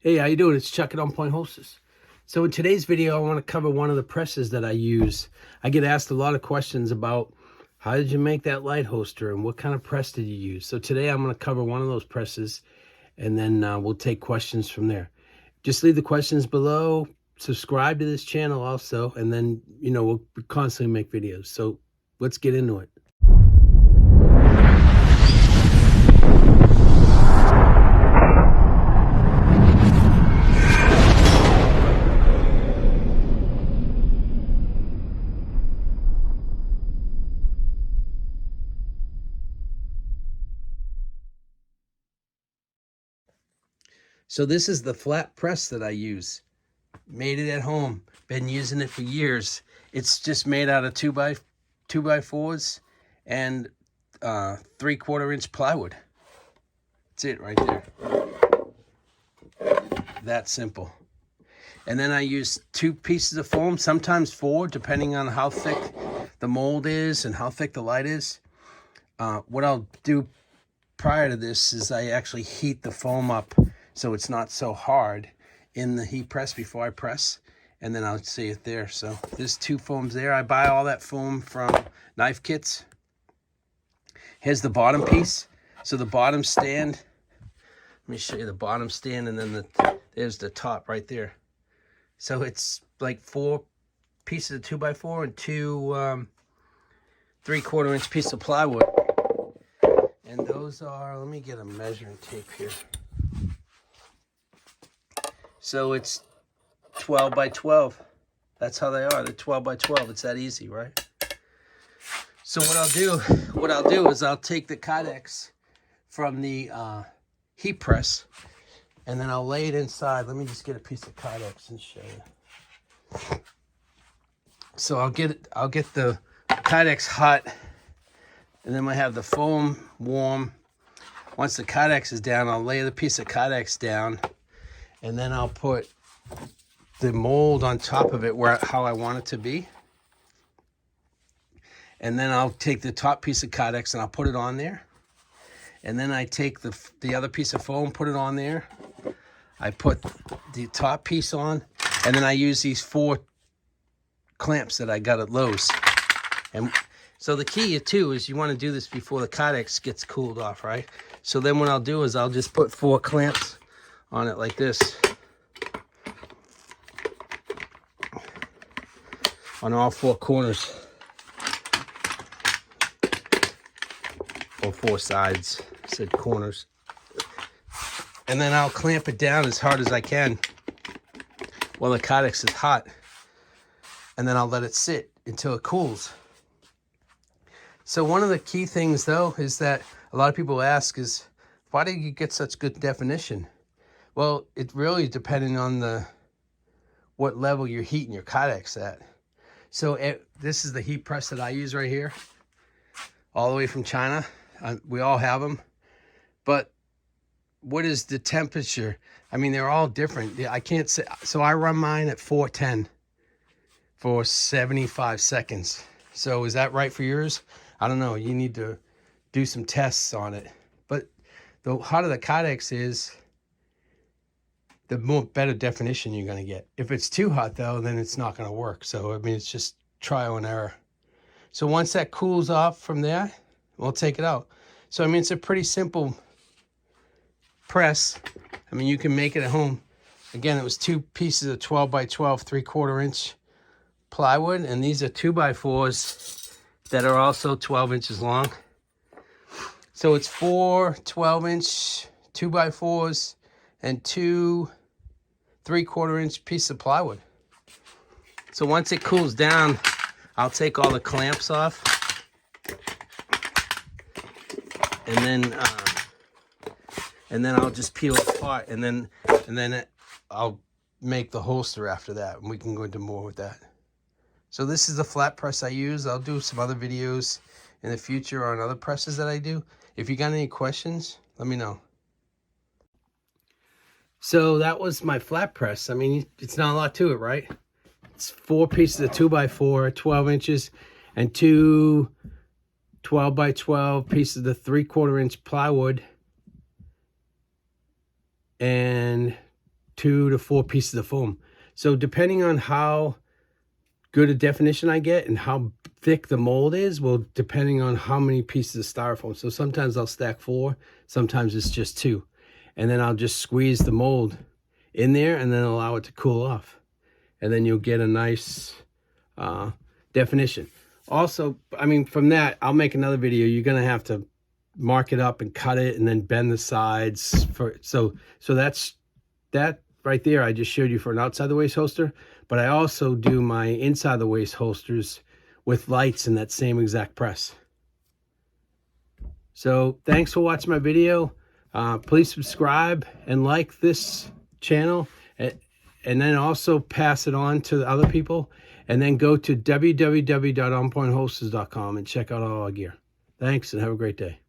Hey, how you doing? It's Chuck at On Point Hostess. So in today's video, I want to cover one of the presses that I use. I get asked a lot of questions about how did you make that light holster and what kind of press did you use? So today I'm going to cover one of those presses, and then we'll take questions from there. Just leave the questions below. Subscribe to this channel also, and then, we'll constantly make videos. So let's get into it. So this is the flat press that I use. Made it at home. Been using it for years. It's just made out of 2x4s and 3/4 inch plywood. That's it right there. That simple. And then I use 2 pieces of foam, sometimes 4, depending on how thick the mold is and how thick the light is. What I'll do prior to this is I actually heat the foam up so it's not so hard in the heat press before I press, and then I'll see it there. So there's 2 foams there. I buy all that foam from knife kits. Here's the bottom piece. So the bottom stand, let me show you the bottom stand, and then there's the top right there. So it's like 4 pieces of 2x4 and 2 3/4 inch piece of plywood. And those are, let me get a measuring tape here. So it's 12 by 12. That's how they are. They're 12 by 12. It's that easy, right? So what I'll do is I'll take the Kydex from the heat press, and then I'll lay it inside. Let me just get a piece of Kydex and show you. So I'll get the Kydex hot, and then I have the foam warm. Once the Kydex is down, I'll lay the piece of Kydex down, and then I'll put the mold on top of it how I want it to be. And then I'll take the top piece of Kydex and I'll put it on there. And then I take the other piece of foam, put it on there. I put the top piece on, and then I use these 4 clamps that I got at Lowe's. And so the key too is you want to do this before the Kydex gets cooled off, right? So then what I'll do is I'll just put 4 clamps on it like this, on all 4 corners, or 4 sides. I said corners. And then I'll clamp it down as hard as I can while the Kydex is hot, and then I'll let it sit until it cools. So one of the key things though is that a lot of people ask is, why do you get such good definition? Well, it really depending on what level you're heating your Kydex at. So this is the heat press that I use right here, all the way from China. We all have them. But what is the temperature? I mean, they're all different. I can't say. So I run mine at 410 for 75 seconds. So is that right for yours? I don't know. You need to do some tests on it. But the hotter the Kydex is, the better definition you're going to get. If it's too hot though, then it's not going to work. So, I mean, it's just trial and error. So once that cools off from there, we'll take it out. So, I mean, it's a pretty simple press. I mean, you can make it at home. Again, it was 2 pieces of 12 by 12, 3/4 inch plywood. And these are 2x4s that are also 12 inches long. So it's 4 12-inch 2x4s and 2 3/4 inch piece of plywood. So once it cools down, I'll take all the clamps off, and then I'll just peel it apart, and then I'll make the holster after that, and we can go into more with that. So this is the flat press I use. I'll do some other videos in the future on other presses that I do. If you got any questions, let me know. So that was my flat press. I mean, it's not a lot to it, right? It's 4 pieces of 2x4, 12 inches, and 2 12 by 12 pieces of 3/4 inch plywood, and 2 to 4 pieces of foam. So depending on how good a definition I get and how thick the mold is, will depending on how many pieces of styrofoam. So sometimes I'll stack 4, sometimes it's just 2. And then I'll just squeeze the mold in there and then allow it to cool off. And then you'll get a nice definition. Also, I mean, from that, I'll make another video. You're gonna have to mark it up and cut it and then bend the sides for, so that's that right there. I just showed you for an outside the waist holster, but I also do my inside the waist holsters with lights in that same exact press. So thanks for watching my video. Please subscribe and like this channel, and then also pass it on to other people, and then go to www.onpointholsters.com and check out all our gear. Thanks and have a great day.